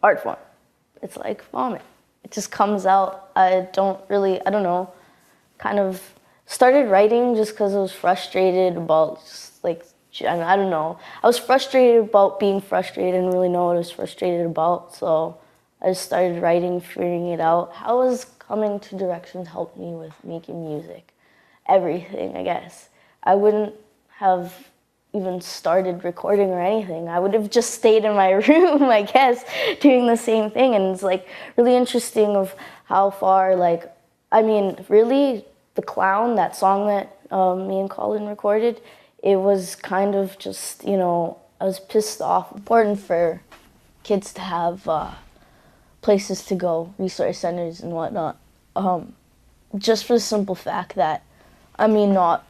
art form. It's like vomit. It just comes out. I don't know, kind of started writing just because I was frustrated about just like, I don't know. I was frustrated about being frustrated and really know what I was frustrated about. So I just started writing, figuring it out. How has coming to Directions helped me with making music? Everything, I guess. I wouldn't have even started recording or anything. I would have just stayed in my room, I guess, doing the same thing. And it's like really interesting of how far, like, I mean, really, The Clown, that song that me and Colin recorded, it was kind of just, you know, I was pissed off. Important for kids to have places to go, resource centers and whatnot. Just for the simple fact that, I mean, not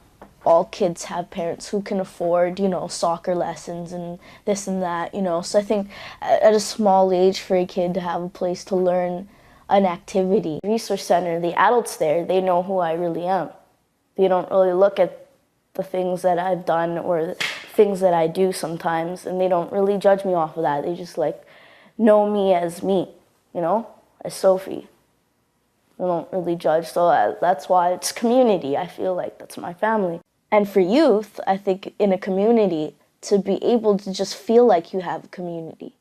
all kids have parents who can afford, you know, soccer lessons and this and that, you know. So I think at a small age for a kid to have a place to learn an activity. Resource center, the adults there, they know who I really am. They don't really look at the things that I've done or things that I do sometimes, and they don't really judge me off of that. They just like know me as me, you know, as Sophie. They don't really judge, so that's why it's community. I feel like that's my family. And for youth, I think in a community, to be able to just feel like you have a community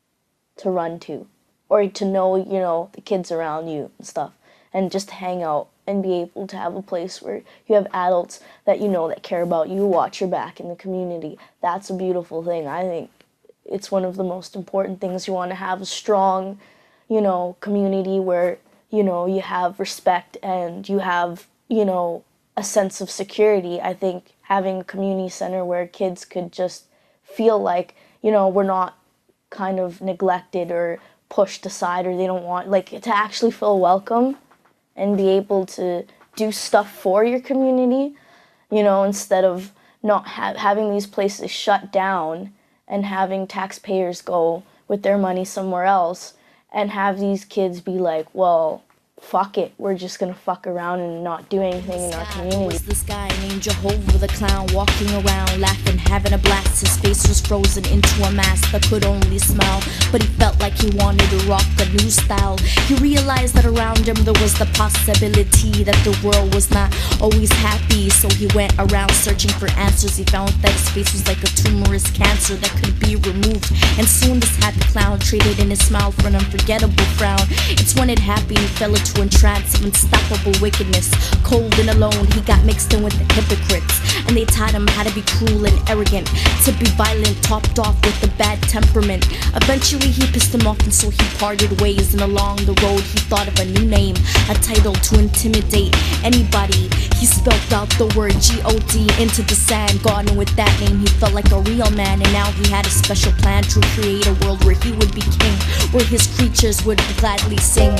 to run to, or to know, you know, the kids around you and stuff, and just hang out and be able to have a place where you have adults that you know that care about you, watch your back in the community. That's a beautiful thing. I think it's one of the most important things. You want to have a strong, you know, community where, you know, you have respect and you have, you know, a sense of security. I think having a community center where kids could just feel like, you know, we're not kind of neglected or pushed aside, or they don't want, like, to actually feel welcome and be able to do stuff for your community, you know, instead of not having these places shut down and having taxpayers go with their money somewhere else and have these kids be like, well, fuck it, we're just gonna fuck around and not do anything in our community. Was this guy named Jehovah the Clown walking around laughing, having a blast? His face was frozen into a mask that could only smile, but he felt like he wanted to rock a new style. He realized that around him there was the possibility that the world was not always happy, so he went around searching for answers. He found that his face was like a tumorous cancer that could be removed, and soon this happy clown traded in his smile for an unforgettable frown. It's when it happened he fell into a trance of unstoppable wickedness. Cold and alone, he got mixed in with the hypocrites, and they taught him how to be cruel and arrogant, to be violent, topped off with a bad temperament. Eventually he pissed him off, and so he parted ways, and along the road he thought of a new name, a title to intimidate anybody. He spelled out the word G-O-D into the sand. God, and with that name he felt like a real man, and now he had a special plan to create a world where he would be king, where his creatures would gladly sing.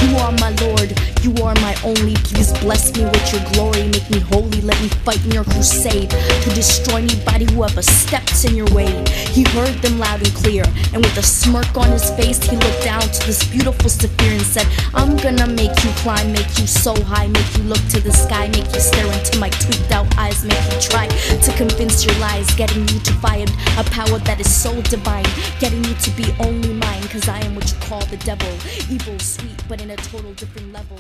You are my Lord, you are my only. Please bless me with your glory, make me holy. Let me fight in your crusade to destroy anybody who ever steps in your way. He heard them loud and clear, and with a smirk on his face he looked down to this beautiful Saphir and said, I'm gonna make you climb, make you so high, make you look to the sky, make you stare into my tweaked out eyes, make you try to convince your lies, getting you to find a power that is so divine, getting you to be only mine, cause I am what you call the devil. Evil, sweet, but in a total different level.